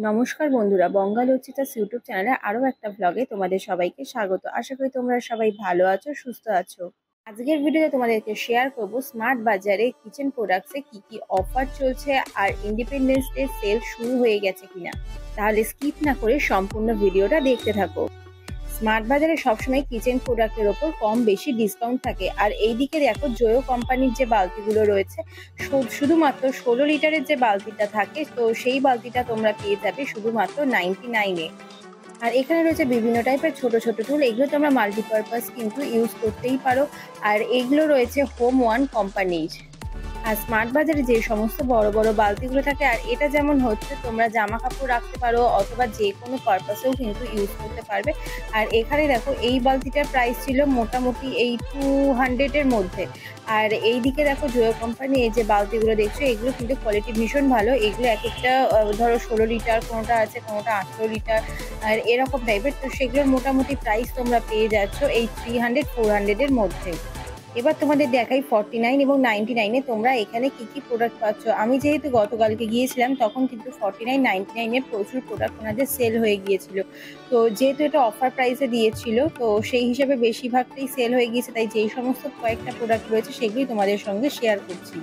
নমস্কার বন্ধুরা, বঙ্গালোচিতাস ইউটিউব চ্যানেলে আরও একটা ব্লগে তোমাদের সবাইকে স্বাগত। আশা করি তোমরা সবাই ভালো আছো, সুস্থ আছো। আজকের ভিডিওতে তোমাদেরকে শেয়ার করব স্মার্ট বাজারে কিচেন প্রোডাক্টসে কি কি অফার চলছে আর ইন্ডিপেন্ডেন্স ডে সেল শুরু হয়ে গেছে কিনা। তাহলে স্কিপ না করে সম্পূর্ণ ভিডিওটা দেখতে থাকো। স্মার্ট বাজারে সবসময় কিচেন প্রোডাক্টের ওপর কম বেশি ডিসকাউন্ট থাকে। আর এইদিকে দেখো জয়ো কোম্পানির যে বালতিগুলো রয়েছে, শুধুমাত্র 16 লিটারের যে বালতিটা থাকে, তো সেই বালতিটা তোমরা পেয়ে যাবে শুধুমাত্র 99-এ। আর এখানে রয়েছে বিভিন্ন টাইপের ছোট ছোট টুল, এগুলো তোমরা মাল্টিপারপাস কিন্তু ইউজ করতেই পারো। আর এগুলো রয়েছে হোম ওয়ান কোম্পানির। আর স্মার্ট বাজারে যে সমস্ত বড় বড় বালতিগুলো থাকে, আর এটা যেমন হচ্ছে তোমরা জামা কাপড় রাখতে পারো অথবা যে কোনো পারপাসেও কিন্তু ইউজ করতে পারবে। আর এখানে দেখো এই বালতিটার প্রাইস ছিল মোটামুটি এই 200-এর মধ্যে। আর এই দিকে দেখো জয়ো কোম্পানি এই যে বালতিগুলো দেখছো, এগুলো কিন্তু কোয়ালিটি ভীষণ ভালো। এগুলো এক একটা ধরো 16 লিটার, কোনোটা আছে কোনোটা 18 লিটার, আর এরকম টাইপের। তো সেগুলোর মোটামুটি প্রাইস তোমরা পেয়ে যাচ্ছ এই 300-400-এর মধ্যে। এবার তোমাদের দেখাই 49 এবং 99-এ তোমরা এখানে কি কি প্রোডাক্ট পাচ্ছ। আমি যেহেতু গতকালকে গিয়েছিলাম তখন কিন্তু 49-99-এ প্রচুর প্রোডাক্ট ওনাদের সেল হয়ে গিয়েছিল। তো যেহেতু এটা অফার প্রাইসে দিয়েছিল, তো সেই হিসাবে বেশিরভাগটাই সেল হয়ে গিয়েছে, তাই যেই সমস্ত কয়েকটা প্রোডাক্ট রয়েছে সেগুলি তোমাদের সঙ্গে শেয়ার করছি।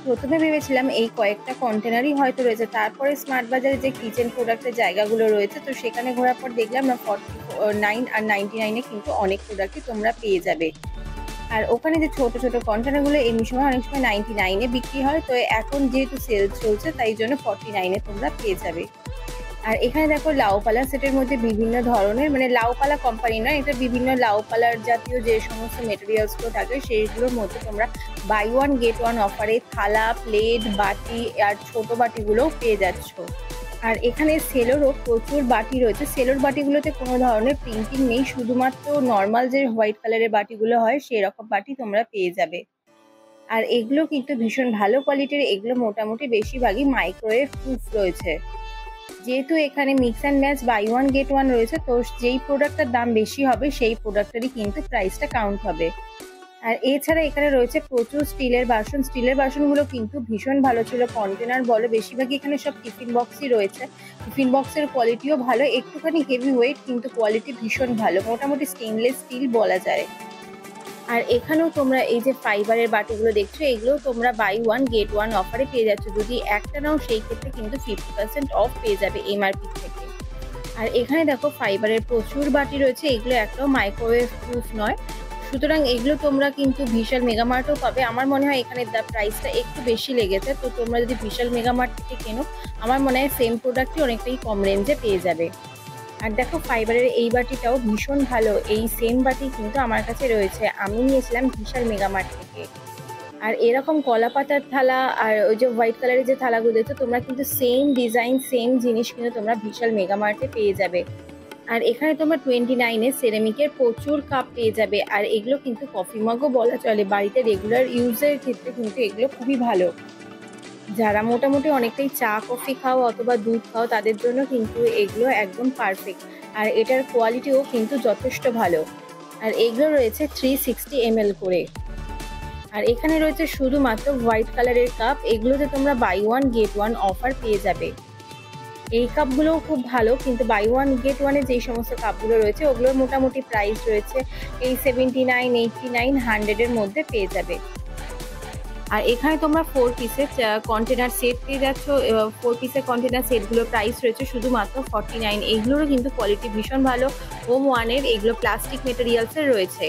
প্রথমে ভেবেছিলাম এই কয়েকটা কন্টেনারই হয়তো রয়েছে, তারপরে স্মার্ট বাজারে যে কিচেন প্রোডাক্টের জায়গাগুলো রয়েছে, তো সেখানে ঘোরার পর দেখলাম না 49 আর 99-এ কিন্তু অনেক প্রোডাক্টই তোমরা পেয়ে যাবে। আর ওখানে যে ছোট ছোট কন্টেনারগুলো এমনি সময় অনেক সময় 99-এ বিক্রি হয়, তো এখন যেহেতু সেল চলছে তাই জন্য 49-এ তোমরা পেয়ে যাবে। আর এখানে দেখো লাউপালা সেটের মধ্যে বিভিন্ন ধরনের, মানে লাউপালা কোম্পানি নয়, এটা বিভিন্ন লাউপালার জাতীয় যে সমস্ত মেটেরিয়ালসগুলো থাকে সেইগুলোর মধ্যে তোমরা বাই ওয়ান গেট ওয়ান অফারে থালা, প্লেট, বাটি আর ছোট বাটিগুলোও পেয়ে যাচ্ছ। আর এখানে সেলোরও প্রচুর বাটি রয়েছে। সেলোর বাটিগুলোতে কোনো ধরনের প্রিন্টিং নেই, শুধুমাত্র নর্মাল যে হোয়াইট কালারের বাটিগুলো হয় সেই রকম বাটি তোমরা পেয়ে যাবে। আর এগুলো কিন্তু ভীষণ ভালো কোয়ালিটির, এগুলো মোটামুটি বেশিরভাগই মাইক্রোওয়েভ প্রুফ রয়েছে। যেহেতু এখানে mix and match buy one get one রয়েছে, তো যেই প্রোডাক্টটার দাম বেশি হবে সেই প্রোডাক্টেরই কিন্তু প্রাইসটা কাউন্ট হবে। আর এছাড়া এখানে রয়েছে প্রচুর স্টিলের বাসন। স্টিলের বাসনগুলো কিন্তু ভীষণ ভালো ছিল, কন্টেনার বলো, বেশিরভাগই এখানে সব টিফিন বক্সই রয়েছে। টিফিন বক্সের কোয়ালিটিও ভালো, একটুখানি হেভি ওয়েট কিন্তু কোয়ালিটি ভীষণ ভালো, মোটামুটি স্টেনলেস স্টিল বলা যায়। আর এখানেও তোমরা এই যে ফাইবারের বাটিগুলো দেখছো, এগুলো তোমরা বাই ওয়ান গেট ওয়ান অফারে পেয়ে যাচ্ছ। যদি একটা নাও সেই ক্ষেত্রে কিন্তু 50% অফ পেয়ে যাবে এমআরপি থেকে। আর এখানে দেখো ফাইবারের প্রচুর বাটি রয়েছে, এগুলো একটাও মাইক্রোওয়েভ প্রুফ নয়, সুতরাং এগুলো তোমরা কিন্তু বিশাল মেগামার্টও পাবে। আমার মনে হয় এখানে প্রাইসটা একটু বেশি লেগেছে, তো তোমরা যদি বিশাল মেগামার্ট থেকে কেনো আমার মনে হয় সেম প্রোডাক্টই অনেকটাই কম রেঞ্জে পেয়ে যাবে। আর দেখো ফাইবারের এই বাটিটাও ভীষণ ভালো, এই সেম বাটি কিন্তু আমার কাছে রয়েছে, আমি নিয়েছিলাম বিশাল মেগামার্ট থেকে। আর এরকম কলা পাতার থালা আর ওই যে হোয়াইট কালারের যে থালাগুলো দেখছো তোমরা কিন্তু সেম ডিজাইন সেম জিনিস কিন্তু তোমরা বিশাল মেগামার্টে পেয়ে যাবে। আর এখানে তোমরা 29-এ সেরামিকের প্রচুর কাপ পেয়ে যাবে। আর এগুলো কিন্তু কফি মগও বলা চলে, বাড়িতে রেগুলার ইউজের ক্ষেত্রে কিন্তু এগুলো খুবই ভালো। যারা মোটামুটি অনেকটাই চা কফি খাও অথবা দুধ খাও তাদের জন্য কিন্তু এগুলো একদম পারফেক্ট। আর এটার কোয়ালিটিও কিন্তু যথেষ্ট ভালো। আর এগুলো রয়েছে 360 ml করে। আর এখানে রয়েছে শুধুমাত্র হোয়াইট কালারের কাপ, এগুলোতে তোমরা buy one get one offer পেয়ে যাবে। এই কাপগুলোও খুব ভালো, কিন্তু বাই ওয়ান গেট ওয়ানে যেই সমস্ত কাপগুলো রয়েছে ওগুলোর মোটামুটি প্রাইস রয়েছে এই 79, 89, 100-এর মধ্যে পেয়ে যাবে। আর এখানে তোমরা 4 পিসের কন্টেনার সেট পেয়ে যাচ্ছ। 4 পিসের কন্টেনার সেটগুলোর প্রাইস রয়েছে শুধুমাত্র 49। এইগুলোরও কিন্তু কোয়ালিটি ভীষণ ভালো, হোম ওয়ানের, এগুলো প্লাস্টিক মেটেরিয়ালসের রয়েছে।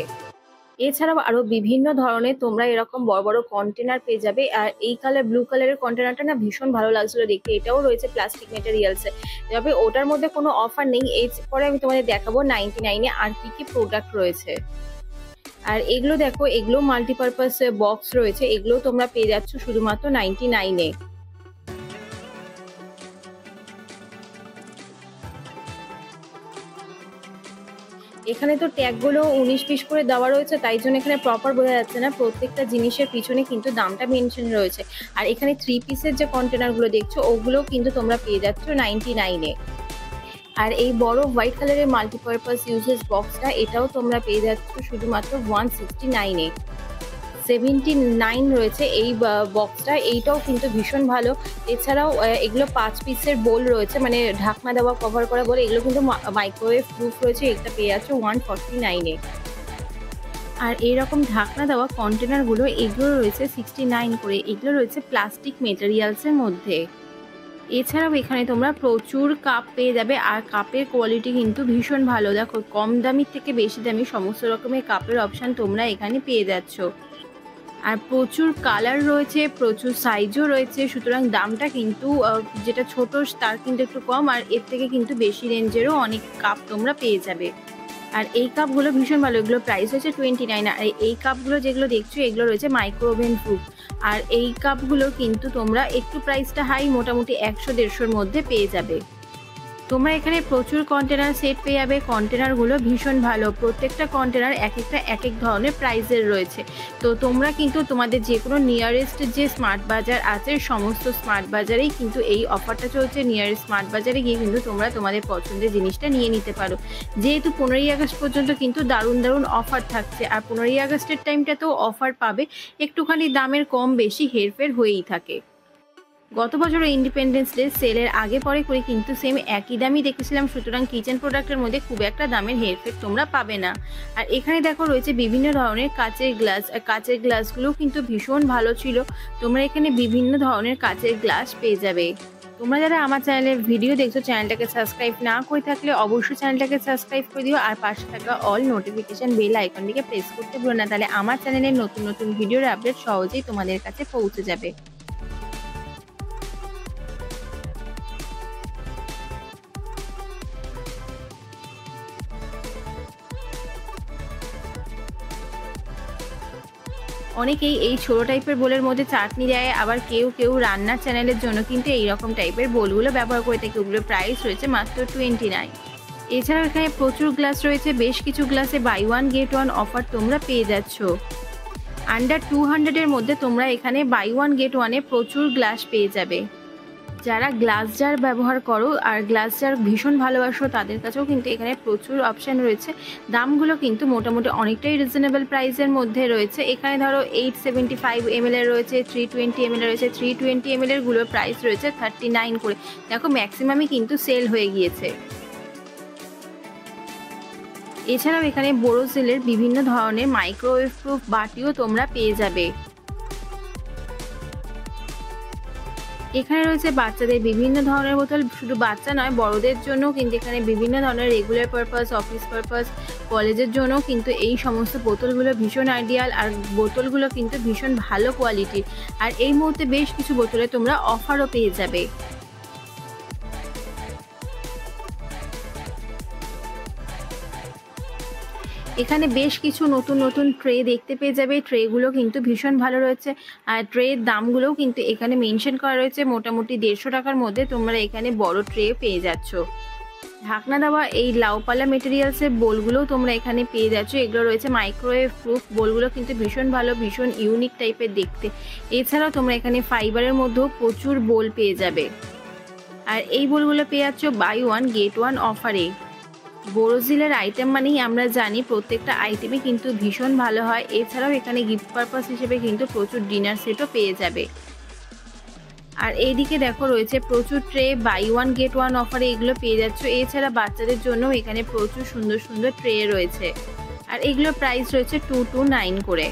এছাড়াও আরো বিভিন্ন ধরনের তোমরা এরকম বড় বড় কন্টেনার পেয়ে যাবে। আর এই ব্লু কালারের কন্টেনারটা না ভীষণ ভালো লাগছিল দেখতে, এটাও রয়েছে প্লাস্টিক মেটেরিয়ালসে। তবে ওটার মধ্যে কোনো অফার নেই, এরপরে আমি তোমাদের দেখাবো 99-এ আর কি কি প্রোডাক্ট রয়েছে। আর এগুলো দেখো, এগুলো মাল্টিপারপাস বক্স রয়েছে, এগুলো তোমরা পেয়ে যাচ্ছ শুধুমাত্র 99-এ। এখানে তো ট্যাগগুলো 19 পিস করে দেওয়া রয়েছে, তাই জন্য এখানে প্রপার বোঝা যাচ্ছে না, প্রত্যেকটা জিনিসের পিছনে কিন্তু দামটা মেনশন রয়েছে। আর এখানে 3 পিসের যে কন্টেনারগুলো দেখছো ওগুলো কিন্তু তোমরা পেয়ে যাচ্ছ 99-এ। আর এই বড় হোয়াইট কালারের মাল্টিপারপাস ইউজেস বক্সটা, এটাও তোমরা পেয়ে যাচ্ছ শুধুমাত্র 169-এ। 79 রয়েছে এই বক্সটা, এইটাও কিন্তু ভীষণ ভালো। এছাড়াও এগুলো 5 পিসের বোল রয়েছে, মানে ঢাকনা দেওয়া কভার করা বোল, এগুলো কিন্তু মাইক্রোওয়েভ প্রুফ রয়েছে। এটা পেয়ে যাচ্ছে 149-এ। আর এইরকম ঢাকনা দেওয়া কন্টেনারগুলো এগুলো রয়েছে 69 করে। এগুলো রয়েছে প্লাস্টিক মেটেরিয়ালসের মধ্যে। এছাড়াও এখানে তোমরা প্রচুর কাপ পেয়ে যাবে, আর কাপের কোয়ালিটি কিন্তু ভীষণ ভালো। দেখো, কম দামি থেকে বেশি দামি সমস্ত রকমের কাপের অপশান তোমরা এখানে পেয়ে যাচ্ছ। আর প্রচুর কালার রয়েছে, প্রচুর সাইজও রয়েছে, সুতরাং দামটা কিন্তু যেটা ছোট তার কিন্তু একটু কম, আর এর থেকে কিন্তু বেশি রেঞ্জেরও অনেক কাপ তোমরা পেয়ে যাবে। আর এই কাপগুলো ভীষণ ভালো, এগুলো প্রাইস হচ্ছে 29। আর এই কাপগুলো যেগুলো দেখছো এগুলো রয়েছে মাইক্রো ওভেন প্রুফ। আর এই কাপগুলো কিন্তু তোমরা একটু প্রাইসটা হাই, মোটামুটি 100-150-এর মধ্যে পেয়ে যাবে। তোমরা এখানে প্রচুর কন্টেনার সেট পেয়ে যাবে। কন্টেনারগুলো ভীষণ ভালো, প্রত্যেকটা কন্টেনার এক এক ধরনের প্রাইসের রয়েছে। তো তোমরা কিন্তু তোমাদের যে কোনো নিয়ারেস্ট যে স্মার্ট বাজার আছে, সমস্ত স্মার্ট বাজারেই কিন্তু এই অফারটা চলছে। নিয়ারেস্ট স্মার্ট বাজারে গিয়ে কিন্তু তোমরা তোমাদের পছন্দের জিনিসটা নিয়ে নিতে পারো। যেহেতু 15ই আগস্ট পর্যন্ত কিন্তু দারুণ দারুণ অফার থাকছে, আর 15ই আগস্টের টাইমটাতেও অফার পাবে, একটুখানি দামের কম বেশি হেরফের হয়েই থাকে। গত বছর ইন্ডিপেন্ডেন্স ডে সেলের আগে পরে করে কিন্তু সেম একই দামই দেখেছিলাম, সুতরাং কিচেন প্রোডাক্টের মধ্যে খুব একটা দামের হেরফের তোমরা পাবে না। আর এখানে দেখো রয়েছে বিভিন্ন ধরনের কাচের গ্লাস, আর কাচের গ্লাসগুলোও কিন্তু ভীষণ ভালো ছিল। তোমরা এখানে বিভিন্ন ধরনের কাচের গ্লাস পেয়ে যাবে। তোমরা যারা আমার চ্যানেলের ভিডিও দেখছো, চ্যানেলটাকে সাবস্ক্রাইব না করে থাকলে অবশ্যই চ্যানেলটাকে সাবস্ক্রাইব করে দিও, আর পাশে থাকা অল নোটিফিকেশন বেল আইকনটিকে প্রেস করতে ভুলো না, তাহলে আমার চ্যানেলের নতুন নতুন ভিডিওর আপডেট সহজেই তোমাদের কাছে পৌঁছে যাবে। অনেকেই এই ছোট টাইপের বোলের মধ্যে চাটনি দেয়, আবার কেউ কেউ রান্নার চ্যানেলের জন্য কিন্তু এইরকম টাইপের বোলগুলো ব্যবহার করে থাকে। ওগুলোর প্রাইস রয়েছে মাত্র 29। এছাড়াও এখানে প্রচুর গ্লাস রয়েছে, বেশ কিছু গ্লাসে বাই 1 গেট 1 অফার তোমরা পেয়ে যাচ্ছ। আন্ডার 200-এর মধ্যে তোমরা এখানে বাই 1 গেট 1-এ প্রচুর গ্লাস পেয়ে যাবে। যারা গ্লাস জার ব্যবহার করো আর গ্লাস জার ভীষণ ভালোবাসো, তাদের কাছেও কিন্তু এখানে প্রচুর অপশান রয়েছে। দামগুলো কিন্তু মোটামুটি অনেকটাই রিজনেবল প্রাইসের মধ্যে রয়েছে। এখানে ধরো 875 ml রয়েছে, 320 ml রয়েছে। 320 ml গুলোর প্রাইস রয়েছে 39 করে। দেখো, ম্যাক্সিমামই কিন্তু সেল হয়ে গিয়েছে। এছাড়াও এখানে বোরোসিলের বিভিন্ন ধরনের মাইক্রোওয়েভ প্রুফ বাটিও তোমরা পেয়ে যাবে। এখানে রয়েছে বাচ্চাদের বিভিন্ন ধরনের বোতল, শুধু বাচ্চা নয় বড়দের জন্য কিন্তু এখানে বিভিন্ন ধরনের রেগুলার পারপাস, অফিস পারপাস, কলেজের জন্য কিন্তু এই সমস্ত বোতলগুলো ভীষণ আইডিয়াল। আর বোতলগুলো কিন্তু ভীষণ ভালো কোয়ালিটির। আর এই মুহূর্তে বেশ কিছু বোতলে তোমরা অফারও পেয়ে যাবে। এখানে বেশ কিছু নতুন নতুন ট্রে দেখতে পেয়ে যাবে। ট্রেগুলো কিন্তু ভীষণ ভালো রয়েছে, আর ট্রের দামগুলোও কিন্তু এখানে মেনশন করা রয়েছে। মোটামুটি 150 টাকার মধ্যে তোমরা এখানে বড় ট্রে পেয়ে যাচ্ছ। ঢাকনা দেওয়া এই লাউপালা মেটেরিয়ালসের বোলগুলোও তোমরা এখানে পেয়ে যাচ্ছ। এগুলো রয়েছে মাইক্রোওয়েভ প্রুফ। বোলগুলো কিন্তু ভীষণ ভালো, ভীষণ ইউনিক টাইপের দেখতে। এছাড়াও তোমরা এখানে ফাইবারের মধ্যেও প্রচুর বোল পেয়ে যাবে। আর এই বোলগুলো পেয়ে যাচ্ছ বাই 1 গেট 1 অফারে। বোরোসিলের আইটেম মানেই আমরা জানি প্রত্যেকটা আইটেমই কিন্তু ভীষণ ভালো হয়। এছাড়াও এখানে গিফট পারপাস হিসেবে কিন্তু প্রচুর ডিনার সেটও পেয়ে যাবে। আর এইদিকে দেখো রয়েছে প্রচুর ট্রে, বাই 1 গেট 1 অফারে এগুলো পেয়ে যাচ্ছ। এছাড়া বাচ্চাদের জন্য এখানে প্রচুর সুন্দর সুন্দর ট্রে রয়েছে, আর এগুলোর প্রাইস রয়েছে 229 করে।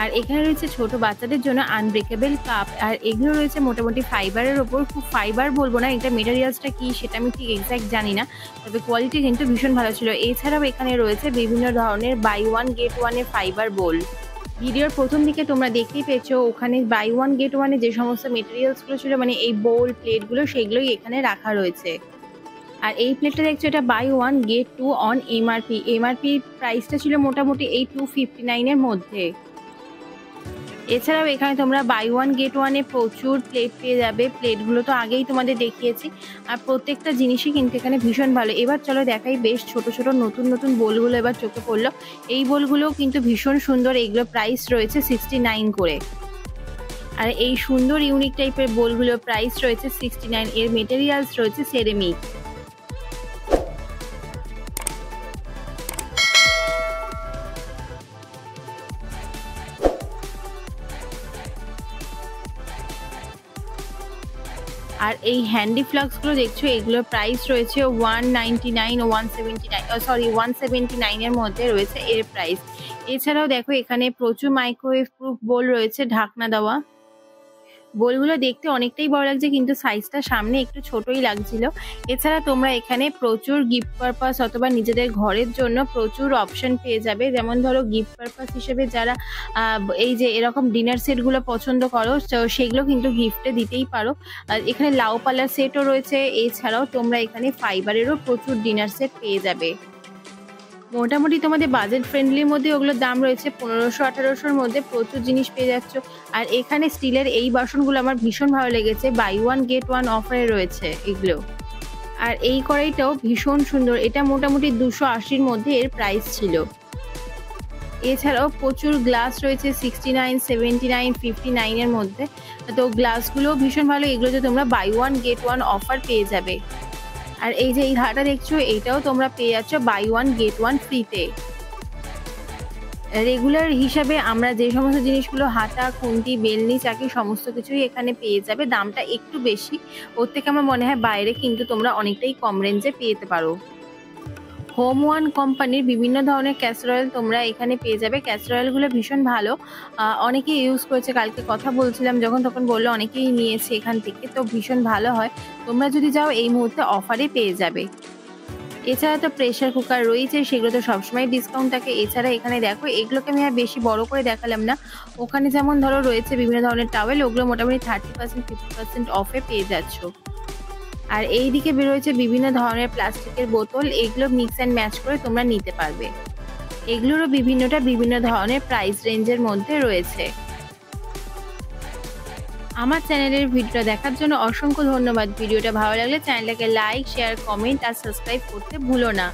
আর এখানে রয়েছে ছোট বাচ্চাদের জন্য আনব্রেকেবল কাপ, আর এগুলো রয়েছে মোটামুটি ফাইবারের ওপর। খুব ফাইবার বলবো না, এটা মেটেরিয়ালসটা কি সেটা আমি ঠিক এক্স্যাক্ট জানি না, তবে কোয়ালিটি কিন্তু ভীষণ ভালো ছিল। এছাড়াও এখানে রয়েছে বিভিন্ন ধরনের বাই 1 গেট 1-এর ফাইবার বোল। ভিডিওর প্রথম দিকে তোমরা দেখতেই পেয়েছো, ওখানে বাই 1 গেট 1-এ যে সমস্ত মেটেরিয়ালসগুলো ছিল, মানে এই বোল প্লেটগুলো, সেগুলোই এখানে রাখা রয়েছে। আর এই প্লেটটা দেখছো, এটা বাই 1 গেট 2 অন এমআরপি প্রাইসটা ছিল মোটামুটি এই 259-এর মধ্যে। এছাড়াও এখানে তোমরা বাই 1 গেট 1-এ প্রচুর প্লেট পেয়ে যাবে। প্লেটগুলো তো আগেই তোমাদের দেখিয়েছি, আর প্রত্যেকটা জিনিসই কিন্তু এখানে ভীষণ ভালো। এবার চলো দেখাই বেশ ছোট ছোট নতুন নতুন বোলগুলো এবার চোখে পড়লো। এই বোলগুলোও কিন্তু ভীষণ সুন্দর, এগুলো প্রাইস রয়েছে 69 করে। আর এই সুন্দর ইউনিক টাইপের বোলগুলোর প্রাইস রয়েছে 69। এর মেটেরিয়ালস রয়েছে সেরামিক। আর এই হ্যান্ডি ফ্লাস্কগুলো দেখছো, এগুলোর প্রাইস রয়েছে 199 ও 179 এর মধ্যে রয়েছে এর প্রাইস। এছাড়াও দেখো এখানে প্রচুর মাইক্রোওয়েভ প্রুফ বোল রয়েছে, ঢাকনা দেওয়া। বোলগুলো দেখতে অনেকটাই বড় লাগছে, কিন্তু সাইজটা সামনে একটু ছোটই লাগছিল। এছাড়া তোমরা এখানে প্রচুর গিফট পারপাস অথবা নিজেদের ঘরের জন্য প্রচুর অপশন পেয়ে যাবে। যেমন ধরো গিফট পারপাস হিসেবে যারা এই যে এরকম ডিনার সেটগুলো পছন্দ করো, তো সেগুলো কিন্তু গিফটে দিতেই পারো। এখানে লাউ পালার সেটও রয়েছে। এছাড়াও তোমরা এখানে ফাইবারেরও প্রচুর ডিনার সেট পেয়ে যাবে। মোটামুটি তোমাদের বাজেট ফ্রেন্ডলির মধ্যে ওগুলোর দাম রয়েছে 1500-1800-র মধ্যে প্রচুর জিনিস পেয়ে যাচ্ছ। আর এখানে স্টিলের এই বাসনগুলো আমার ভীষণ ভালো লেগেছে, বাই ওয়ান গেট ওয়ান অফারে রয়েছে এগুলো। আর এই কড়াইটাও ভীষণ সুন্দর, এটা মোটামুটি 280-র মধ্যে এর প্রাইস ছিল। এছাড়াও প্রচুর গ্লাস রয়েছে 69, 79, 59-এর মধ্যে। তো গ্লাসগুলোও ভীষণ ভালো, এগুলোতে তোমরা buy one get one offer পেয়ে যাবে। আর এই যে এই ধারটা দেখছো, এইটাও তোমরা পেয়ে যাচ্ছ বাই ওয়ান গেট ওয়ান ফ্রিতে। রেগুলার হিসাবে আমরা যে সমস্ত জিনিসগুলো হাতা, খুন্তি, বেলনি, চাকি সমস্ত কিছুই এখানে পেয়ে যাবে। দামটা একটু বেশি, ওর থেকে আমার মনে হয় বাইরে কিন্তু তোমরা অনেকটাই কম রেঞ্জে পেতে পারো। হোম ওয়ান কোম্পানির বিভিন্ন ধরনের ক্যাসারয়েল তোমরা এখানে পেয়ে যাবে। ক্যাসারয়েলগুলো ভীষণ ভালো, অনেকেই ইউজ করেছে, কালকে কথা বলছিলাম যখন, তখন বললো অনেকেই নিয়েছে এখান থেকে, তো ভীষণ ভালো হয়। তোমরা যদি যাও এই মুহূর্তে অফারে পেয়ে যাবে। এছাড়া তো প্রেসার কুকার রয়েছে, সেগুলো তো সবসময় ডিসকাউন্ট থাকে। এছাড়া এখানে দেখো, এগুলোকে আমি আর বেশি বড় করে দেখালাম না। ওখানে যেমন ধরো রয়েছে বিভিন্ন ধরনের টাওয়েল, ওগুলো মোটামুটি 30%, 50% অফে পেয়ে যাচ্ছ। আর এই দিকে বেরোয়েছে বিভিন্ন ধরনের প্লাস্টিকের বোতল, এগুলো মিক্স অ্যান্ড ম্যাচ করে তোমরা নিতে পারবে। এগুলোরও বিভিন্ন ধরনের প্রাইস রেঞ্জের মধ্যে রয়েছে। আমার চ্যানেলের ভিডিওটা দেখার জন্য অসংখ্য ধন্যবাদ। ভিডিওটা ভালো লাগলে চ্যানেলটাকে লাইক, শেয়ার, কমেন্ট আর সাবস্ক্রাইব করতে ভুলো না।